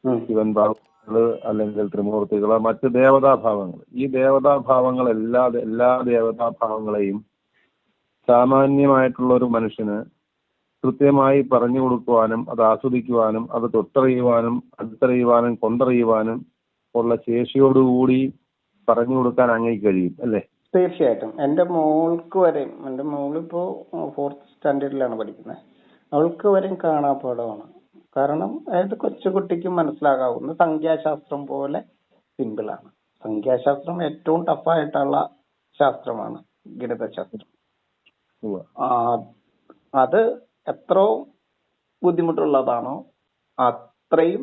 ഉം. ശിവൻ ഭാവങ്ങള് അല്ലെങ്കിൽ ത്രിമൂർത്തികള്, മറ്റ് ദേവതാഭാവങ്ങൾ. ഈ ദേവതാഭാവങ്ങൾ എല്ലാ ദേവതാഭാവങ്ങളെയും സാമാന്യമായിട്ടുള്ള ഒരു മനുഷ്യന് കൃത്യമായി പറഞ്ഞു കൊടുക്കുവാനും അത് ആസ്വദിക്കുവാനും അത് തൊട്ടറിയുവാനും അടുത്തറിയുവാനും കൊണ്ടറിയുവാനും ഉള്ള ശേഷിയോടുകൂടി പറഞ്ഞു കൊടുക്കാൻ അങ്ങേക്ക് കഴിയും അല്ലേ? തീർച്ചയായിട്ടും. എൻ്റെ മോളിപ്പോ 4th സ്റ്റാൻഡേർഡിലാണ് പഠിക്കുന്നത്. അവൾക്ക് വരെയും കാണാപ്പാടമാണ്. കാരണം അതായത് കൊച്ചുകുട്ടിക്ക് മനസ്സിലാകാവുന്ന സംഖ്യാശാസ്ത്രം പോലെ സിമ്പിളാണ്. സംഖ്യാശാസ്ത്രം ഏറ്റവും ടഫായിട്ടുള്ള ശാസ്ത്രമാണ് ഗണിതശാസ്ത്രം. ഉവ്വ. അത് എത്ര ബുദ്ധിമുട്ടുള്ളതാണോ അത്രയും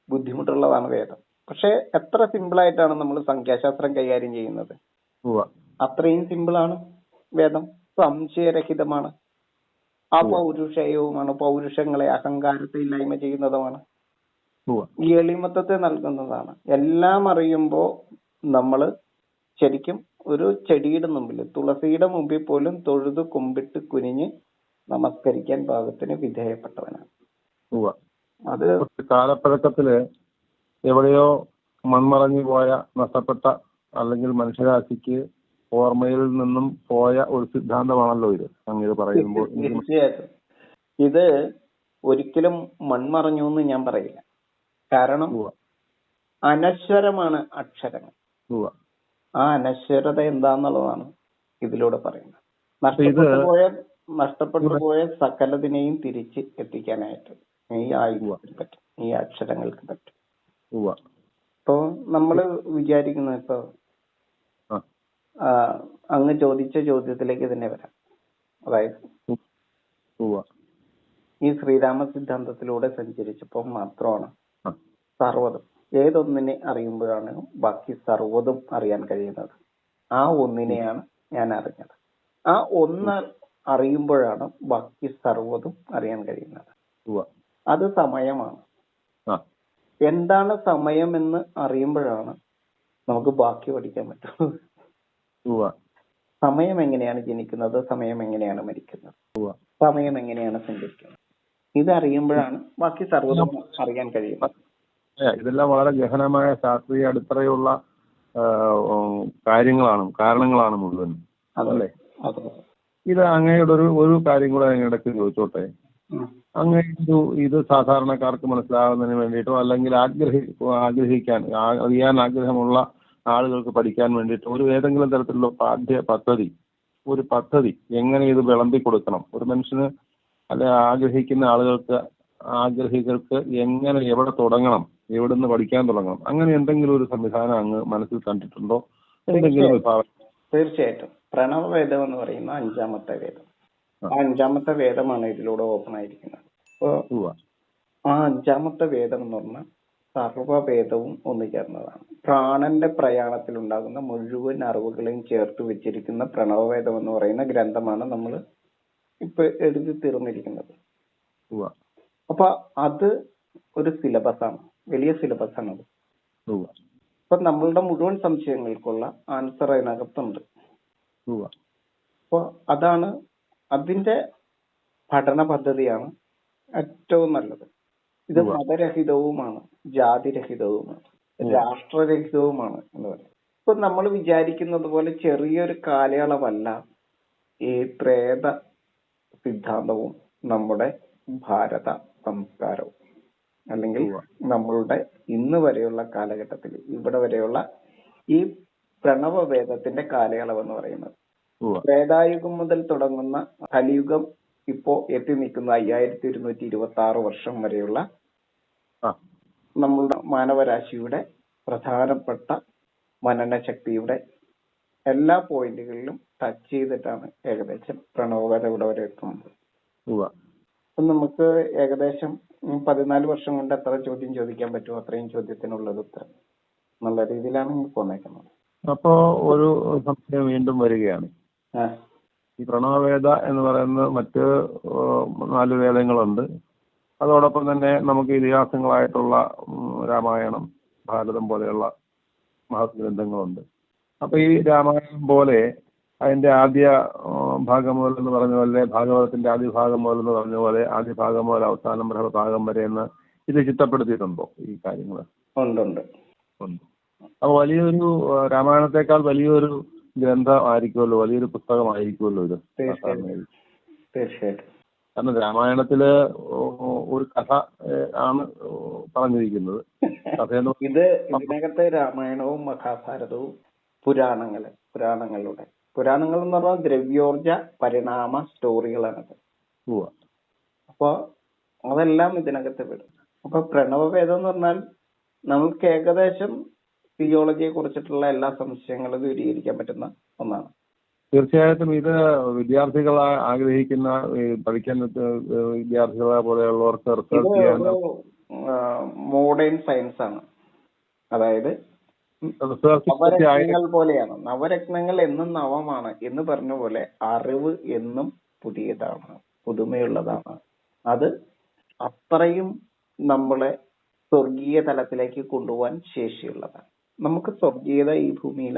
ബുദ്ധിമുട്ടുള്ളതാണ് വേദം. പക്ഷെ എത്ര സിമ്പിളായിട്ടാണ് നമ്മൾ സംഖ്യാശാസ്ത്രം കൈകാര്യം ചെയ്യുന്നത്, ഉവ്വ. അത്രയും സിമ്പിളാണ് വേദം. സംശയരഹിതമാണ്, അപൗരുഷയവുമാണ്, പൗരുഷങ്ങളെ അഹങ്കാരത്തെ ഇല്ലായ്മ ചെയ്യുന്നതുമാണ്, ഉവ്വ. എളിമത്തത്തെ നൽകുന്നതാണ്. എല്ലാം അറിയുമ്പോൾ നമ്മൾ ശരിക്കും ഒരു ചെടിയുടെ മുമ്പിൽ, തുളസിയുടെ മുമ്പിൽ പോലും തൊഴുതു കുമ്പിട്ട് കുനിഞ്ഞ് നമസ്കരിക്കാൻ പാകത്തിന് വിധേയപ്പെട്ടവനാണ്. ഉവ്വ. അത് കാലപ്പഴക്കത്തില് എവിടെയോ മൺമറഞ്ഞു പോയ, നഷ്ടപ്പെട്ട, അല്ലെങ്കിൽ മനുഷ്യരാശിക്ക് ഓർമ്മയിൽ നിന്നും പോയ ഒരു സിദ്ധാന്തമാണല്ലോ ഇത് അങ്ങ് പറയുമ്പോൾ. തീർച്ചയായിട്ടും ഇത് ഒരിക്കലും മൺമറഞ്ഞു എന്ന് ഞാൻ പറയില്ല. കാരണം അനശ്വരമാണ് അക്ഷരങ്ങൾ. ആ അനശ്വരത എന്താന്നുള്ളതാണ് ഇതിലൂടെ പറയുന്നത്. നഷ്ടപ്പെട്ടു പോയ സകലതിനെയും തിരിച്ച് എത്തിക്കാനായിട്ട് ഈ ആയുധത്തിന് പറ്റും, ഈ അക്ഷരങ്ങൾക്ക് പറ്റും. ഇപ്പൊ നമ്മള് വിചാരിക്കുന്ന ഇപ്പൊ അങ്ങ് ചോദിച്ച ചോദ്യത്തിലേക്ക് തന്നെ വരാം. അതായത് ഈ ശ്രീരാമ സിദ്ധാന്തത്തിലൂടെ സഞ്ചരിച്ചപ്പോൾ മാത്രമാണ് സർവ്വതും, ഏതൊന്നിനെ അറിയുമ്പോഴാണ് ബാക്കി സർവ്വതും അറിയാൻ കഴിയുന്നത്. ആ ഒന്നിനെയാണ് ഞാൻ അറിഞ്ഞത്. ആ ഒന്ന് അറിയുമ്പോഴാണ് ബാക്കി സർവ്വതും അറിയാൻ കഴിയുന്നത്. അത് സമയമാണ്. എന്താണ് സമയം എന്ന് അറിയുമ്പോഴാണ് നമുക്ക് ബാക്കി പഠിക്കാൻ പറ്റും. സമയം എങ്ങനെയാണ് ജനിക്കുന്നത്, സമയം എങ്ങനെയാണ് മരിക്കുന്നത്, സമയം എങ്ങനെയാണ് സഞ്ചരിക്കുന്നത്, ഇതറിയുമ്പോഴാണ് ബാക്കി സർവ്വതും അറിയാൻ കഴിയുന്നത്. ഇതെല്ലാം വളരെ ഗഹനമായ ശാസ്ത്രീയ അടിത്തറയുള്ള കാരണങ്ങളാണ് മുഴുവൻ, അതല്ലേ? ഇത് അങ്ങയുടെ ഒരു കാര്യം കൂടെ ഇടയ്ക്ക് ചോദിച്ചോട്ടെ. ഇത് സാധാരണക്കാർക്ക് മനസ്സിലാകുന്നതിന് വേണ്ടിയിട്ടോ അല്ലെങ്കിൽ അറിയാൻ ആഗ്രഹമുള്ള ആളുകൾക്ക് പഠിക്കാൻ വേണ്ടിയിട്ട് ഏതെങ്കിലും തരത്തിലുള്ള ഒരു പദ്ധതി എങ്ങനെ ഇത് വിളമ്പി കൊടുക്കണം, ഒരു മനുഷ്യന് അല്ലെ ആഗ്രഹിക്കുന്ന ആഗ്രഹികൾക്ക് എങ്ങനെ, എവിടെ തുടങ്ങണം, എവിടെ നിന്ന് പഠിക്കാൻ തുടങ്ങണം, അങ്ങനെ എന്തെങ്കിലും ഒരു സംവിധാനം അങ്ങ് മനസ്സിൽ കണ്ടിട്ടുണ്ടോ? എന്തെങ്കിലും വിഭാഗം? തീർച്ചയായിട്ടും. പ്രണവവേദം എന്ന് പറയുന്ന 5ാമത്തെ വേദം, ആ 5ാമത്തെ വേദമാണ് ഇതിലൂടെ ഓപ്പൺ ആയിരിക്കുന്നത്. ആ 5ാമത്തെ വേദം എന്ന് പറഞ്ഞാൽ സർവവേദവും ഒന്നു ചേർന്നതാണ്. പ്രാണന്റെ പ്രയാണത്തിൽ ഉണ്ടാകുന്ന മുഴുവൻ അറിവുകളെയും ചേർത്ത് വെച്ചിരിക്കുന്ന പ്രണവവേദം എന്ന് പറയുന്ന ഗ്രന്ഥമാണ് നമ്മൾ ഇപ്പൊ എഴുതി തീർന്നിരിക്കുന്നത്. അപ്പൊ അത് ഒരു സിലബസാണ്, വലിയ സിലബസാണ് അത്. അപ്പൊ നമ്മളുടെ മുഴുവൻ സംശയങ്ങൾക്കുള്ള ആൻസർ അതിനകത്തുണ്ട്. അപ്പൊ അതാണ് അതിന്റെ പഠന പദ്ധതിയാണ് ഏറ്റവും നല്ലത്. ഇത് മതരഹിതവുമാണ്, ജാതിരഹിതവുമാണ്, രാഷ്ട്രരഹിതവുമാണ് എന്ന് പറയും. ഇപ്പൊ നമ്മൾ വിചാരിക്കുന്നത് പോലെ ചെറിയൊരു കാലയളവല്ല ഈ പ്രേത സിദ്ധാന്തവും നമ്മുടെ ഭാരത സംസ്കാരവും, അല്ലെങ്കിൽ നമ്മളുടെ ഇന്ന് വരെയുള്ള കാലഘട്ടത്തിൽ ഇവിടെ വരെയുള്ള ഈ പ്രണവവേദത്തിന്റെ കാലയളവ് എന്ന് പറയുന്നത്. ത്രേതായുഗം മുതൽ തുടങ്ങുന്ന കലിയുഗം ഇപ്പോ എത്തി നിൽക്കുന്ന 5126 വർഷം വരെയുള്ള നമ്മളുടെ മാനവരാശിയുടെ പ്രധാനപ്പെട്ട മനനശക്തിയുടെ എല്ലാ പോയിന്റുകളിലും ടച്ച് ചെയ്തിട്ടാണ് ഏകദേശം പ്രണവവേദം ഇവിടെ വരെ എത്തുന്നത്. അപ്പൊ നമുക്ക് ഏകദേശം 14 വർഷം കൊണ്ട് എത്ര ചോദ്യം ചോദിക്കാൻ പറ്റുമോ അത്രയും ചോദ്യത്തിനുള്ളത് ഉത്തരം എന്നുള്ള രീതിയിലാണ് പോന്നേക്കുന്നത്. അപ്പോ ഒരു സംശയം വീണ്ടും വരികയാണ്. ഈ പ്രണവവേദ എന്ന് പറയുന്നത് മറ്റ് 4 വേദങ്ങളുണ്ട്. അതോടൊപ്പം തന്നെ നമുക്ക് ഇതിഹാസങ്ങളായിട്ടുള്ള രാമായണം, ഭാരതം പോലെയുള്ള മഹത് ഗ്രന്ഥങ്ങളുണ്ട്. അപ്പൊ ഈ രാമായണം പോലെ അതിന്റെ ആദ്യ ഭാഗം മുതൽ എന്ന് പറഞ്ഞ പോലെ, ഭാഗവതത്തിന്റെ ആദ്യ ഭാഗം മുതൽ എന്ന് പറഞ്ഞ പോലെ ആദ്യ ഭാഗം മുതൽ അവസാനം ഭാഗം വരെ എന്ന് ഇത് ചിട്ടപ്പെടുത്തിയിട്ടുണ്ടോ ഈ കാര്യങ്ങൾ? ഉണ്ട്. ഉണ്ട്. അപ്പൊ വലിയൊരു രാമായണത്തെക്കാൾ വലിയൊരു ഗ്രന്ഥം ആയിരിക്കുമല്ലോ, വലിയൊരു പുസ്തകമായിരിക്കുമല്ലോ ഇത്. തീർച്ചയായിട്ടും. കാരണം രാമായണത്തില് ഒരു കഥ ആണ് പറഞ്ഞിരിക്കുന്നത്. ഇത് ഇതിനകത്ത് രാമായണവും മഹാഭാരതവും പുരാണങ്ങൾ എന്ന് പറഞ്ഞാൽ ദ്രവ്യോർജ പരിണാമ സ്റ്റോറികളാണത്. അപ്പൊ അതെല്ലാം ഇതിനകത്ത് വിടും. അപ്പൊ പ്രണവവേദം എന്ന് പറഞ്ഞാൽ നമുക്ക് ഏകദേശം തിയോളജിയെ കുറിച്ചിട്ടുള്ള എല്ലാ സംശയങ്ങളും ദൂരീകരിക്കാൻ പറ്റുന്ന ഒന്നാണ്. തീർച്ചയായിട്ടും ഇത് വിദ്യാർത്ഥികൾ ആഗ്രഹിക്കുന്ന പഠിക്കാൻ വിദ്യാർത്ഥികളെ പോലെയുള്ളവർക്ക് റിസർച്ച് ചെയ്യാൻ മോഡേൺ സയൻസ് ആണ്. അതായത് നവരത്നങ്ങൾ പോലെയാണ്. നവരത്നങ്ങൾ എന്നും നവമാണ് എന്ന് പറഞ്ഞ പോലെ അറിവ് എന്നും പുതിയതാണ്, പുതുമയുള്ളതാണ്. അത് അത്രയും നമ്മളെ സ്വർഗീയ തലത്തിലേക്ക് കൊണ്ടുപോകാൻ ശേഷിയുള്ളതാണ്. നമുക്ക് സ്വർഗീയത ഈ ഭൂമിയിൽ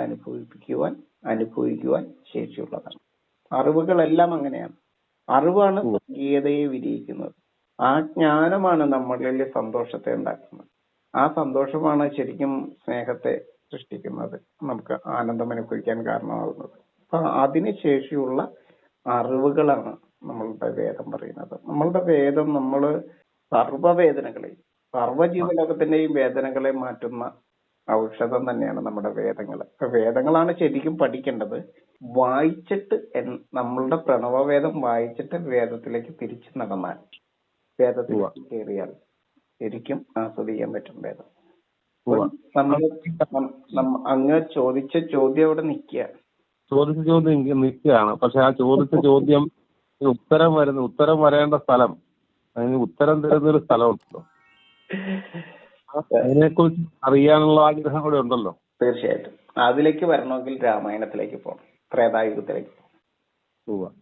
അനുഭവിക്കുവാൻ ശേഷിയുള്ളതാണ്. അറിവുകളെല്ലാം അങ്ങനെയാണ്. അറിവാണ് സ്വർഗീയതയെ വിരിയിക്കുന്നത്. ആ ജ്ഞാനമാണ് നമ്മളിൽ സന്തോഷത്തെ ഉണ്ടാക്കുന്നത്. ആ സന്തോഷമാണ് ശരിക്കും സ്നേഹത്തെ സൃഷ്ടിക്കുന്നത്, നമുക്ക് ആനന്ദം അനുഭവിക്കാൻ കാരണമാകുന്നത്. അപ്പൊ അതിന് ശേഷിയുള്ള അറിവുകളാണ് നമ്മളുടെ വേദം പറയുന്നത്. നമ്മളുടെ വേദം സർവ്വവേദനകളെയും സർവ്വജീവലോകത്തിന്റെയും വേദനകളെ മാറ്റുന്ന ഔഷധം തന്നെയാണ് നമ്മുടെ വേദങ്ങൾ. വേദങ്ങളാണ് ശരിക്കും പഠിക്കേണ്ടത്. വായിച്ചിട്ട് നമ്മളുടെ പ്രണവവേദം വായിച്ചിട്ട് വേദത്തിലേക്ക് തിരിച്ചു നടന്നാൽ, വേദത്തിലേക്ക് കയറിയാൽ ശരിക്കും ആസ്വദിക്കാൻ പറ്റും വേദം. അങ്ങ് ചോദിച്ച ചോദ്യം അവിടെ നിൽക്കുകയാണ്. പക്ഷെ ആ ചോദിച്ച ചോദ്യം ഉത്തരം വരേണ്ട സ്ഥലം, അതിന് ഉത്തരം തരുന്നൊരു സ്ഥലമുണ്ടല്ലോ, അതിനെക്കുറിച്ച് അറിയാനുള്ള ആഗ്രഹം കൂടെ ഉണ്ടല്ലോ. തീർച്ചയായിട്ടും. അതിലേക്ക് വരണമെങ്കിൽ രാമായണത്തിലേക്ക് പോകണം, ത്രേതായുഗത്തിലേക്ക് പോകണം.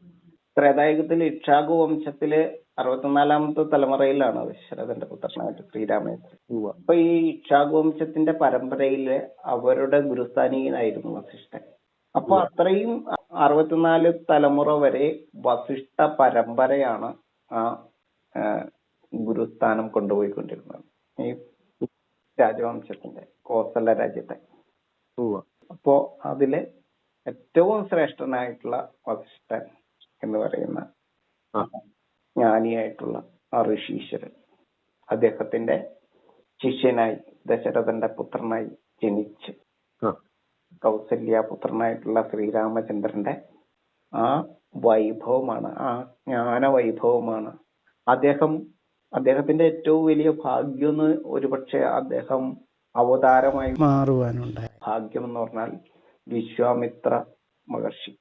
ത്രേതായുഗത്തിൽ ഇക്ഷാകു വംശത്തില് 64ാമത്തെ തലമുറയിലാണ് ദശരഥന്റെ പുത്രനായിട്ട് ശ്രീരാമചന്ദ്രൻ. അപ്പൊ ഈ ഇക്ഷാകു വംശത്തിന്റെ പരമ്പരയില് അവരുടെ ഗുരുസ്ഥാനീയനായിരുന്നു വസിഷ്ഠൻ. അപ്പൊ അത്രയും 64 തലമുറ വരെ വസിഷ്ഠ പരമ്പരയാണ് ആ ഗുരുസ്ഥാനം കൊണ്ടുപോയിക്കൊണ്ടിരുന്നത്, ഈ രാജവംശത്തിന്റെ കോസല രാജ്യത്തെ. അപ്പോ അതിലെ ഏറ്റവും ശ്രേഷ്ഠനായിട്ടുള്ള വസിഷ്ഠൻ എന്ന് പറയുന്ന ജ്ഞാനിയായിട്ടുള്ള ഋഷീശ്വരൻ, അദ്ദേഹത്തിന്റെ ശിഷ്യനായി ദശരഥന്റെ പുത്രനായി ജനിച്ച് കൗസല്യപുത്രനായിട്ടുള്ള ശ്രീരാമചന്ദ്രന്റെ ആ വൈഭവമാണ്, ആ ജ്ഞാന വൈഭവമാണ് അദ്ദേഹത്തിന്റെ ഏറ്റവും വലിയ ഭാഗ്യം എന്ന് ഒരുപക്ഷെ അദ്ദേഹം അവതാരമായി മാറുവാനുണ്ടായ ഭാഗ്യം എന്ന് പറഞ്ഞാൽ വിശ്വാമിത്ര മഹർഷി.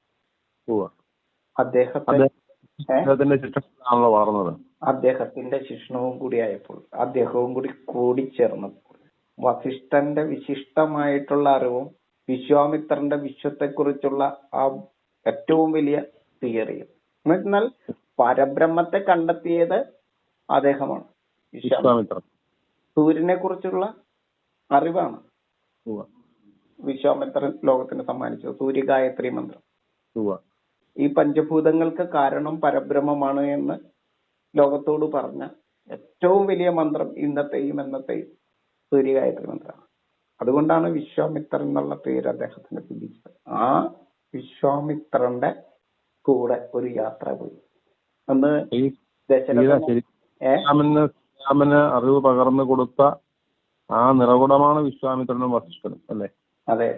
അദ്ദേഹത്തിന്റെ ശിക്ഷണവും കൂടി ആയപ്പോൾ, അദ്ദേഹവും കൂടി ചേർന്നപ്പോൾ വസിഷ്ഠന്റെ വിശിഷ്ടമായിട്ടുള്ള അറിവും വിശ്വാമിത്രന്റെ വിശ്വത്തെക്കുറിച്ചുള്ള ആ ഏറ്റവും വലിയ തിയറിയും, എന്നാൽ പരബ്രഹ്മത്തെ കണ്ടെത്തിയത് അദ്ദേഹമാണ്. വിശ്വാമിത്രൻ സൂര്യനെ കുറിച്ചുള്ള അറിവാണ് വിശ്വാമിത്രൻ ലോകത്തിന് സമ്മാനിച്ചത്, സൂര്യഗായത്രി മന്ത്രം. ഈ പഞ്ചഭൂതങ്ങൾക്ക് കാരണം പരബ്രഹ്മമാണ് എന്ന് ലോകത്തോട് പറഞ്ഞ ഏറ്റവും വലിയ മന്ത്രം ഇന്നത്തെയും എന്നത്തെയും സൂര്യഗായത്രി മന്ത്രമാണ്. അതുകൊണ്ടാണ് വിശ്വാമിത്രൻ എന്നുള്ള പേര് അദ്ദേഹത്തിന് ലഭിച്ചത്. ആ വിശ്വാമിത്രന്റെ കൂടെ ഒരു യാത്ര പോയി. അന്ന് ശ്രീരാമന് അറിവ് പകർന്നു കൊടുത്ത ആ നിറകുടമാണ് വിശ്വാമിത്രനും വസിഷ്ഠനും അല്ലേ? അതെ.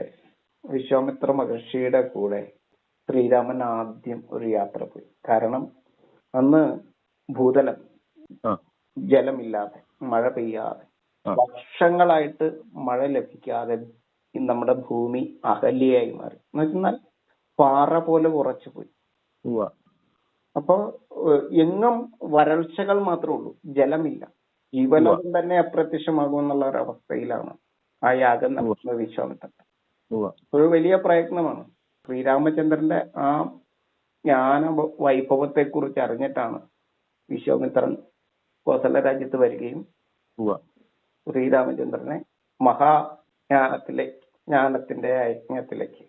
വിശ്വാമിത്ര മഹർഷിയുടെ കൂടെ ശ്രീരാമൻ ആദ്യം ഒരു യാത്ര പോയി. കാരണം അന്ന് ഭൂതലം ജലമില്ലാതെ, മഴ പെയ്യാതെ, വർഷങ്ങളായിട്ട് മഴ ലഭിക്കാതെ നമ്മുടെ ഭൂമി അഹല്യയായി മാറി. എന്നുവെച്ചാൽ പാറ പോലെ ഉറച്ചു പോയി. അപ്പൊ എങ്ങും വരൾച്ചകൾ മാത്രമേ ഉള്ളൂ, ജലമില്ല. ജീവലോകം തന്നെ അപ്രത്യക്ഷമാകുമെന്നുള്ള ഒരു അവസ്ഥയിലാണ് ആ യാഗം നടത്തുന്നത് വിശ്വാമിത്രൻ. ഒരു വലിയ പ്രയത്നമാണ്. ശ്രീരാമചന്ദ്രന്റെ ആ ജ്ഞാന വൈഭവത്തെ കുറിച്ച് അറിഞ്ഞിട്ടാണ് വിശ്വാമിത്രൻ കോസല രാജ്യത്ത് വരികയും ശ്രീരാമചന്ദ്രനെ ജ്ഞാനത്തിന്റെ യജ്ഞത്തിലേക്ക്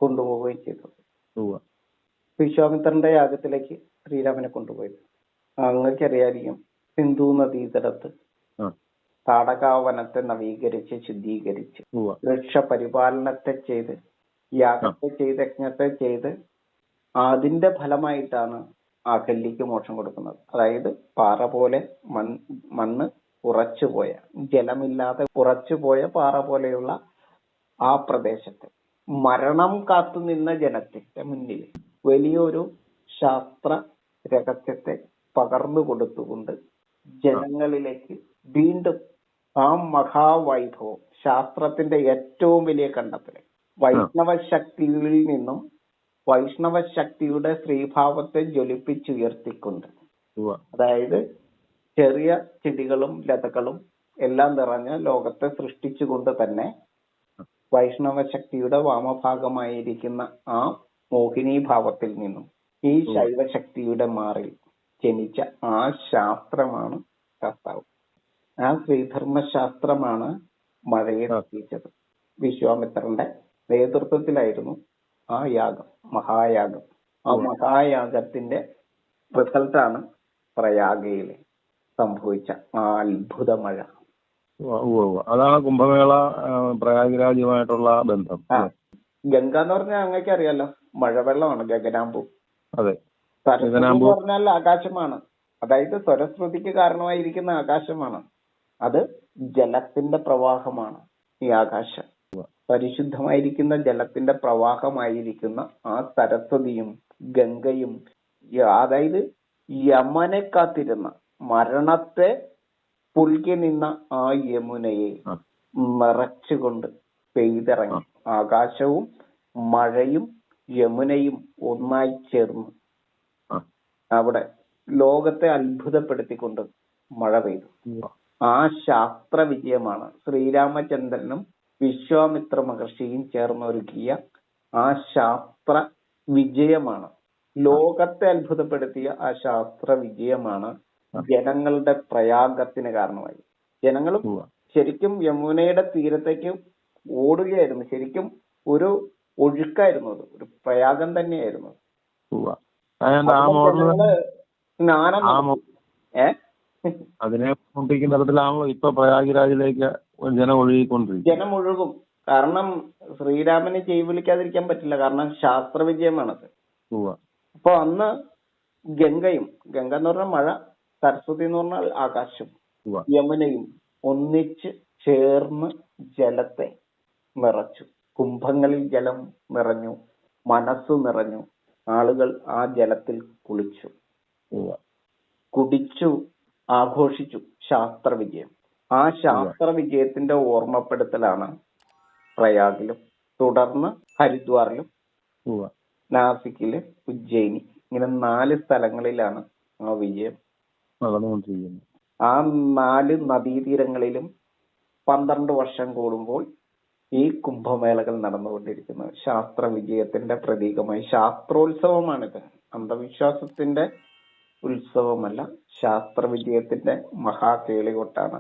കൊണ്ടുപോവുകയും ചെയ്തത്. വിശ്വാമിത്രന്റെ യാഗത്തിലേക്ക് ശ്രീരാമനെ കൊണ്ടുപോയത് അങ്ങനെയൊക്കെ അറിയാതിരിക്കും. സിന്ധു നദീതടത്ത് ആ താടകാവനത്തെ നവീകരിച്ച് ശുദ്ധീകരിച്ച് ഉവ്വ വൃക്ഷപരിപാലനത്തെ ചെയ്ത് യാഗത്തെ ചെയ്ത് യജ്ഞത്തെ ചെയ്ത് അതിന്റെ ഫലമായിട്ടാണ് ആ കല്ലിക്ക് മോക്ഷം കൊടുക്കുന്നത്. അതായത് പാറ പോലെ മണ്ണ് ഉറച്ചുപോയ, ജലമില്ലാതെ ഉറച്ചുപോയ പാറ പോലെയുള്ള ആ പ്രദേശത്ത് മരണം കാത്തു നിന്ന ജനത്തിന്റെ മുന്നിൽ വലിയൊരു ശാസ്ത്ര രഹസ്യത്തെ പകർന്നു കൊടുത്തുകൊണ്ട് ജനങ്ങളിലേക്ക് വീണ്ടും ആ മഹാവൈഭവം, ശാസ്ത്രത്തിന്റെ ഏറ്റവും വലിയ കണ്ടെത്തൽ, വൈഷ്ണവ ശക്തിയിൽ നിന്നും വൈഷ്ണവ ശക്തിയുടെ ശ്രീഭാവത്തെ ജ്വലിപ്പിച്ചുയർത്തിക്കൊണ്ട്, ഉവ്വ അതായത് ചെറിയ ചെടികളും ലതകളും എല്ലാം നിറഞ്ഞ ലോകത്തെ സൃഷ്ടിച്ചുകൊണ്ട് തന്നെ വൈഷ്ണവ ശക്തിയുടെ വാമഭാഗമായിരിക്കുന്ന ആ മോഹിനി ഭാവത്തിൽ നിന്നും ഈ ശൈവശക്തിയുടെ മാറിൽ ജനിച്ച ആ ശാസ്ത്രമാണ് ശാസ്ത്രാവ്. ആ ശ്രീധർമ്മശാസ്ത്രമാണ് മഴയെ സൃഷ്ടിച്ചത്. വിശ്വാമിത്രന്റെ നേതൃത്വത്തിലായിരുന്നു ആ യാഗം, മഹായാഗം. ആ മഹായാഗത്തിന്റെ റിസൾട്ടാണ് പ്രയാഗയിൽ സംഭവിച്ച ആ അത്ഭുത മഴ. അതാണ് കുംഭമേള പ്രയാഗ്രാജുമായിട്ടുള്ള ബന്ധം. ഗംഗ എന്ന് പറഞ്ഞാൽ അങ്ങക്ക് അറിയാലോ, മഴവെള്ളമാണ് ഗഗനാമ്പു. അതെ, സരസ്വതി എന്ന് പറഞ്ഞാൽ ആകാശമാണ്. അതായത് സ്വരശ്രുതിക്ക് കാരണമായിരിക്കുന്ന ആകാശമാണ്. അത് ജലത്തിന്റെ പ്രവാഹമാണ് ഈ ആകാശം. പരിശുദ്ധമായിരിക്കുന്ന ജലത്തിന്റെ പ്രവാഹമായിരിക്കുന്ന ആ സരസ്വതിയും ഗംഗയും, അതായത് യമനെ കാത്തിരുന്ന, മരണത്തെ പുൽകി നിന്ന ആ യമുനയെ നിറച്ചുകൊണ്ട് പെയ്തിറങ്ങി. ആകാശവും മഴയും യമുനയും ഒന്നായി ചേർന്ന് അവിടെ ലോകത്തെ അത്ഭുതപ്പെടുത്തിക്കൊണ്ട് മഴ പെയ്തു. ആ ശാസ്ത്ര വിജയമാണ് ശ്രീരാമചന്ദ്രനും വിശ്വാമിത്ര മഹർഷിയും ചേർന്നൊരുക്കിയ ആ ശാസ്ത്ര വിജയമാണ്, ലോകത്തെ അത്ഭുതപ്പെടുത്തിയ ആ ശാസ്ത്ര വിജയമാണ് ജനങ്ങളുടെ പ്രയാഗത്തിന് കാരണമായി. ജനങ്ങളും ശരിക്കും യമുനയുടെ തീരത്തേക്ക് ഓടുകയായിരുന്നു. ശരിക്കും ഒരു ഒഴുക്കായിരുന്നു അത്, ഒരു പ്രയാഗം തന്നെയായിരുന്നു. അതിനെ തരത്തിലാണല്ലോ ഇപ്പൊ പ്രയാഗ്രാജിലേക്ക് ജനം ഒഴുകിക്കൊണ്ടിരിക്കും. ജനം ഒഴുകും. കാരണം ശ്രീരാമനെ വിളിക്കാതിരിക്കാൻ പറ്റില്ല. കാരണം ശാസ്ത്ര വിജയമാണത്. അപ്പൊ അന്ന് ഗംഗ എന്ന് പറഞ്ഞാൽ മഴ, സരസ്വതി എന്ന് പറഞ്ഞാൽ ആകാശം, യമുനയും ഒന്നിച്ച് ചേർന്ന് ജലത്തെ നിറച്ചു. കുംഭങ്ങളിൽ ജലം നിറഞ്ഞു, മനസ്സു നിറഞ്ഞു. ആളുകൾ ആ ജലത്തിൽ കുളിച്ചു, കുടിച്ചു, ആഘോഷിച്ചു ശാസ്ത്ര വിജയം. ആ ശാസ്ത്ര വിജയത്തിന്റെ ഓർമ്മപ്പെടുത്തലാണ് പ്രയാഗിലും, തുടർന്ന് ഹരിദ്വാറിലും, നാസിക്കില്, ഉജ്ജയിനി, ഇങ്ങനെ 4 സ്ഥലങ്ങളിലാണ് ആ വിജയം നടന്നുകൊണ്ടിരിക്കുന്നത്. ആ 4 നദീതീരങ്ങളിലും 12 വർഷം കൂടുമ്പോൾ ഈ കുംഭമേളകൾ നടന്നുകൊണ്ടിരിക്കുന്നത് ശാസ്ത്ര വിജയത്തിന്റെ പ്രതീകമായി. ശാസ്ത്രോത്സവമാണിത്, അന്ധവിശ്വാസത്തിന്റെ ഉത്സവമല്ല, ശാസ്ത്ര വിജയത്തിന്റെ മഹാകേളികൊട്ടാണ്